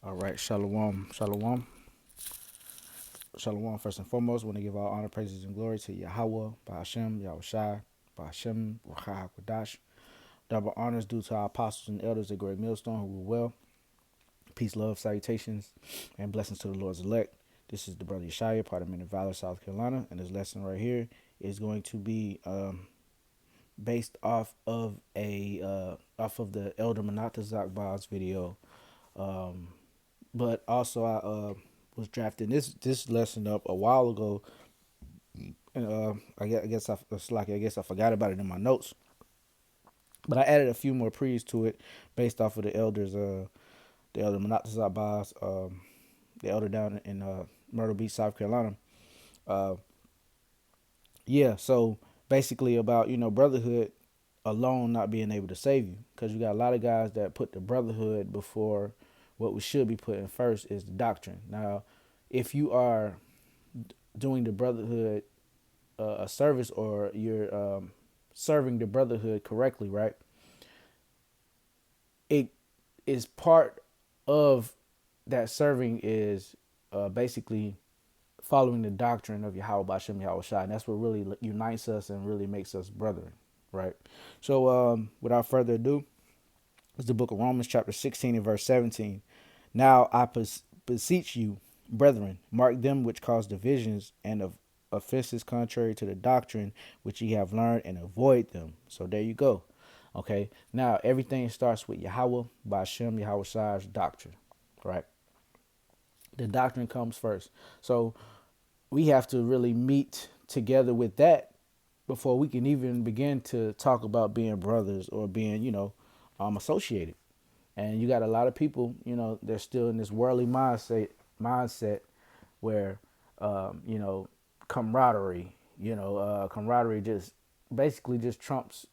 All right, shalom, shalom, shalom. First and foremost, want to give all honor, praises, and glory to Yahweh, Bahashem, Yahushai, Bahashem, Ruach Hakodash. Double honors due to our apostles and elders at Great Millstone who rule well. Peace, love, salutations, and blessings to the Lord's elect. This is the brother Yeshaya, part of Men of Valor, South Carolina, and this lesson right here is going to be based off of the Elder Manatazak Bob's video. Um, but also I was drafting this lesson up a while ago, and I guess I forgot about it in my notes, but I added a few more pre's to it based off of the elder Manattas Abbas, the elder down in Myrtle Beach, South Carolina. Uh, yeah, so basically about brotherhood alone not being able to save you, because you got a lot of guys that put the brotherhood before what we should be putting first is the doctrine. Now, if you are doing the brotherhood a service, or you're serving the brotherhood correctly, right? It is part of that serving is basically following the doctrine of Yahweh Bashem Yahweh Shai. And that's what really unites us and really makes us brethren, right? So without further ado, it's the book of Romans chapter 16 and verse 17. Now I beseech you, brethren, mark them which cause divisions and of offenses contrary to the doctrine which ye have learned, and avoid them. So there you go. Okay. Now everything starts with Yahweh by Hashem Yahweh Shai's doctrine, right? The doctrine comes first. So we have to really meet together with that before we can even begin to talk about being brothers or being, associated. And you got a lot of people, they're still in this worldly mindset where, camaraderie, camaraderie just basically just trumps,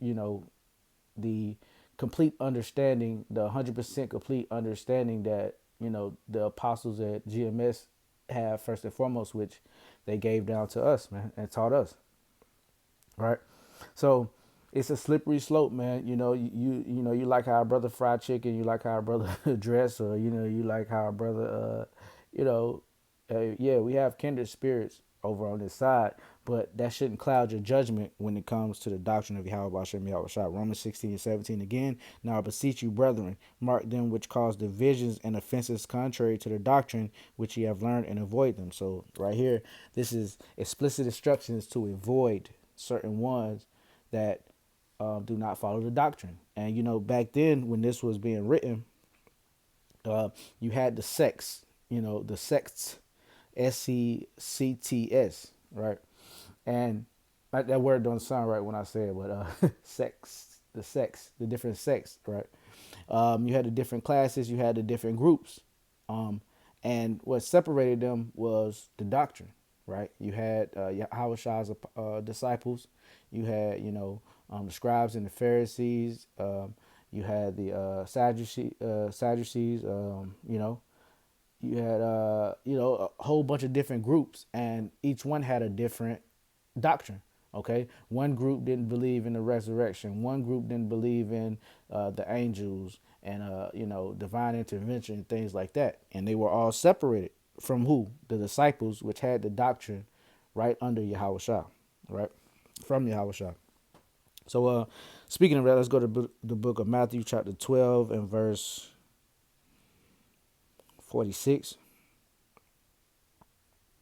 the complete understanding, the 100% complete understanding that, the apostles at GMS have first and foremost, which they gave down to us, man, and taught us, right? So it's a slippery slope, man. You like how our brother fried chicken, you like how our brother dress, or you like how our brother, you know, yeah, we have kindred spirits over on this side, but that shouldn't cloud your judgment when it comes to the doctrine of Yahweh Hashem Yahweh Shai. Romans 16 and 17 again. Now I beseech you, brethren, mark them which cause divisions and offenses contrary to the doctrine which ye have learned, and avoid them. So right here, this is explicit instructions to avoid certain ones that do not follow the doctrine. And back then when this was being written, you had the sects, the sects, sects, right? And that word don't sound right when I say it, but sects, the different sects, right? You had the different classes, you had the different groups, um, and what separated them was the doctrine, right? You had Yahweh Shai's disciples, you had the scribes and the Pharisees, you had the Sadducees, you had a whole bunch of different groups, and each one had a different doctrine. Okay, one group didn't believe in the resurrection, one group didn't believe in the angels and divine intervention and things like that, and they were all separated from who? The disciples, which had the doctrine right under Yahweh Shah, right, from Yahweh Shah. So speaking of that, let's go to the book of Matthew chapter 12 and verse 46.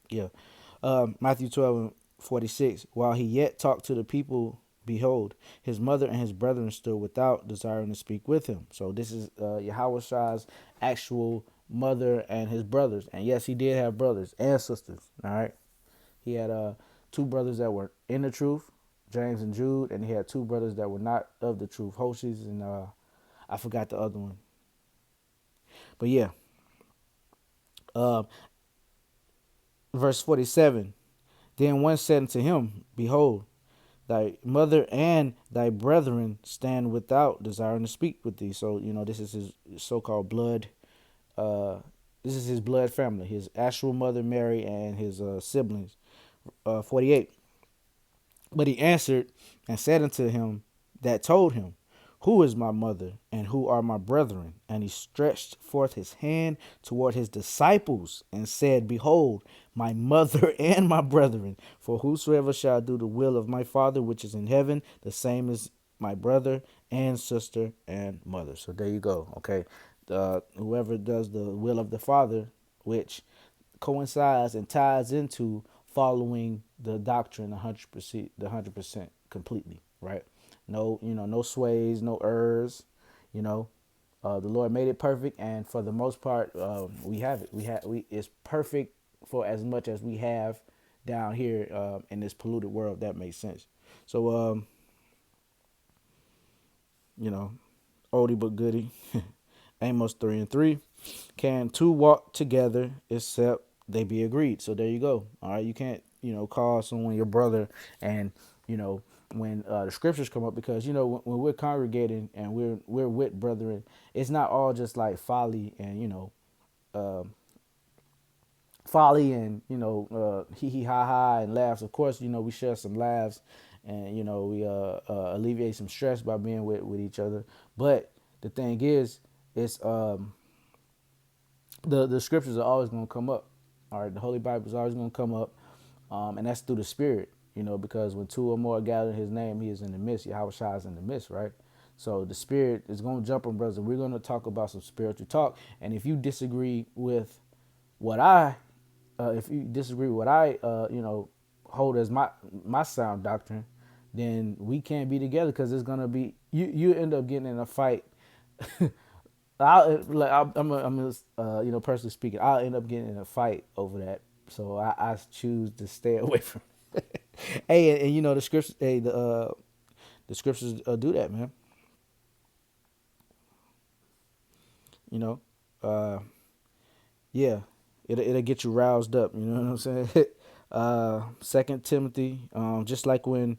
Yeah. Matthew 12 and 46. While he yet talked to the people, behold, his mother and his brethren stood without, desiring to speak with him. So this is Yahweh Shai's actual mother and his brothers. And yes, he did have brothers and sisters. All right. He had two brothers that were in the truth, James and Jude, and he had two brothers that were not of the truth, Hoshes and I forgot the other one. But yeah. Uh, verse 47. Then one said unto him, behold, thy mother and thy brethren stand without, desiring to speak with thee. So, this is his so-called blood. This is his blood family, his actual mother Mary and his siblings. 48. But he answered and said unto him that told him, Who is my mother, and who are my brethren? And he stretched forth his hand toward his disciples and said, Behold, my mother and my brethren. For whosoever shall do the will of my Father which is in heaven, the same is my brother and sister and mother. So there you go. Okay. Whoever does the will of the Father, which coincides and ties into following the doctrine 100%, the 100% completely, right? No, no sways, no errors, you know. The Lord made it perfect, and for the most part, we have it. It's perfect for as much as we have down here in this polluted world. That makes sense. So, you know, oldie but goodie. Amos 3:3. Can two walk together except they be agreed? So there you go. All right, you can't call someone your brother, and when the scriptures come up, because when we're congregating and we're with brethren, it's not all just like folly and hee hee ha ha and laughs. Of course, we share some laughs, and we alleviate some stress by being with each other. But the thing is, it's the scriptures are always going to come up. All right, the Holy Bible is always going to come up, and that's through the Spirit. Because when two or more gather in His name, He is in the midst. Yahweh Shai is in the midst, right? So the Spirit is going to jump on, brothers. We're going to talk about some spiritual talk, and if you disagree with what if you disagree with what I, hold as my sound doctrine, then we can't be together, because it's gonna be you end up getting in a fight. Personally speaking, I'll end up getting in a fight over that. So I choose to stay away from. Hey, and the scriptures. Hey, the scriptures do that, man. You know, uh, yeah, it'll get you roused up. You know what I'm saying? Second Timothy, just like when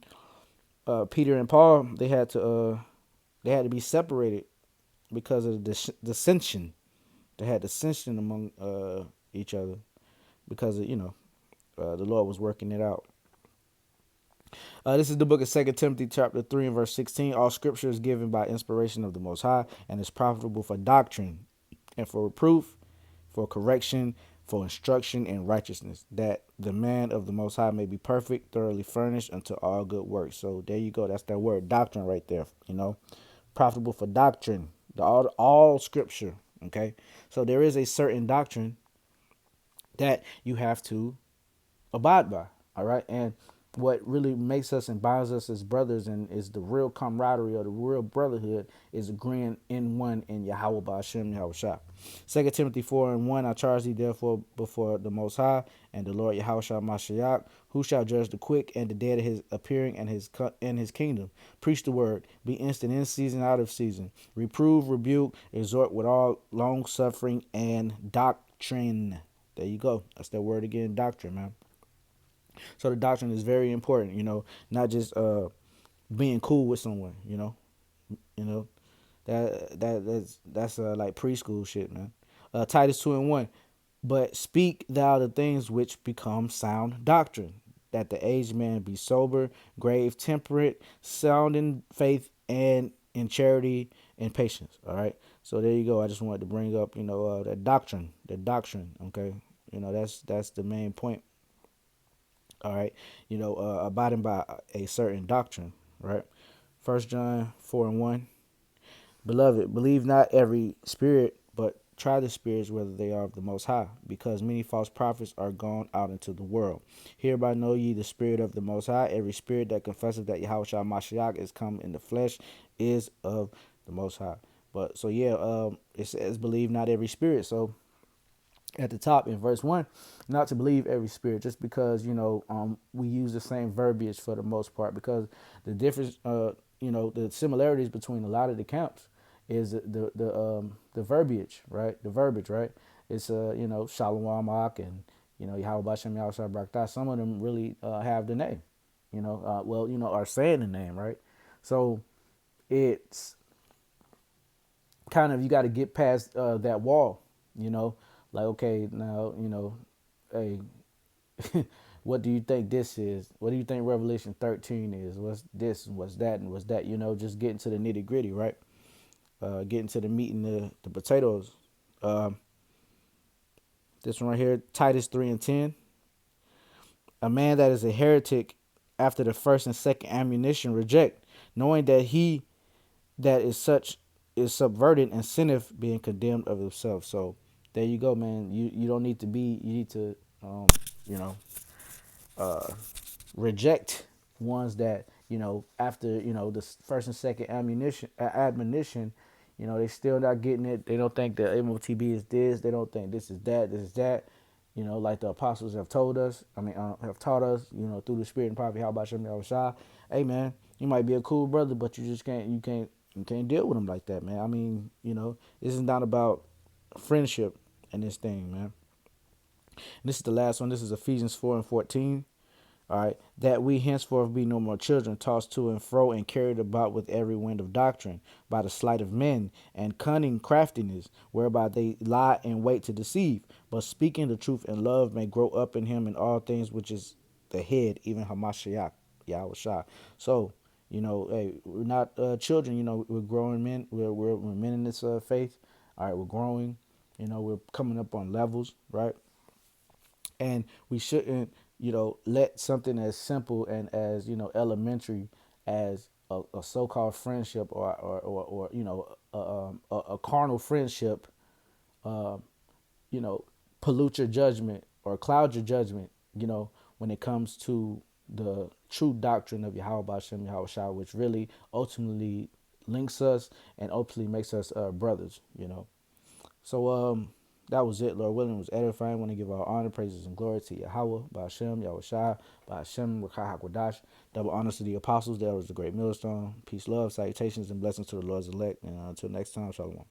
Peter and Paul, they had to be separated because of dissension. They had dissension among each other because of the Lord was working it out. This is the book of Second Timothy chapter 3 and verse 16. All scripture is given by inspiration of the Most High and is profitable for doctrine and for reproof, for correction, for instruction in righteousness, that the man of the Most High may be perfect, thoroughly furnished unto all good works. So there you go. That's that word doctrine right there. Profitable for doctrine, all scripture. Okay, so there is a certain doctrine that you have to abide by. All right, and what really makes us and binds us as brothers and is the real camaraderie or the real brotherhood is agreeing in one in Yahweh Ba'ashem Yahweh Shah. 2 Timothy 4:1, I charge thee therefore before the Most High and the Lord Yahweh Shah Mashiach, who shall judge the quick and the dead at his appearing and his kingdom. Preach the word, be instant in season, out of season. Reprove, rebuke, exhort with all long suffering and doctrine. There you go. That's that word again, doctrine, man. So the doctrine is very important, not just being cool with someone, you know that's like preschool shit, man. Titus 2:1, but speak thou the things which become sound doctrine, that the aged man be sober, grave, temperate, sound in faith and in charity and patience. All right, so there you go. I just wanted to bring up, that doctrine, Okay, that's the main point. All right, abiding by a certain doctrine, right? 1 John 4:1, beloved, believe not every spirit, but try the spirits whether they are of the Most High, because many false prophets are gone out into the world. Hereby know ye the spirit of the Most High. Every spirit that confesses that Yahweh Shah Mashiach is come in the flesh is of the Most High. But so yeah, it says believe not every spirit. So at the top in verse 1, not to believe every spirit, just because we use the same verbiage for the most part, because the difference, the similarities between a lot of the camps is the verbiage, right? It's Shalom Ak and Yahweh Bashem Yahweh Shai Barakatah. Some of them really have the name, are saying the name, right? So it's kind of, you got to get past that wall, like, okay, now, hey, what do you think this is? What do you think Revelation 13 is? What's this and what's that and what's that? Just getting to the nitty gritty, right? Getting to the meat and the potatoes. Um, this one right here, Titus 3 and 10. A man that is a heretic after the first and second ammunition reject, knowing that he that is such is subverted and sinneth, being condemned of himself. So there you go, man. You don't need to be. You need to, you know, uh, reject ones that after the first and second admonition, they still not getting it. They don't think the MOTB is this. They don't think this is that. This is that. Like the apostles have told us. I mean, have taught us. Through the Spirit and prophet. How about Shem Yahushua? Hey, man, you might be a cool brother, but you just can't. You can't deal with them like that, man. I mean, this is not about friendship in this thing, man. And this is the last one. This is Ephesians 4 and 14. All right, that we henceforth be no more children, tossed to and fro and carried about with every wind of doctrine, by the sleight of men and cunning craftiness, whereby they lie in wait to deceive. But speaking the truth in love may grow up in him in all things, which is the head, even Hamashiach, Yahushua. So, hey, we're not children. We're growing men. We're men in this faith. All right, we're growing. We're coming up on levels, right? And we shouldn't let something as simple and as elementary as a so-called friendship or a carnal friendship uh, pollute your judgment or cloud your judgment when it comes to the true doctrine of Yahweh Bashem Yahweh, which really ultimately links us and ultimately makes us brothers. So that was it. Lord willing, it was edifying. I want to give all honor, praises, and glory to Yahweh, Ba'ashem, Yahushua, Ba'ashem, Rakah HaKodash. Double honors to the apostles. That was the great millstone. Peace, love, salutations, and blessings to the Lord's elect. And until next time, shalom.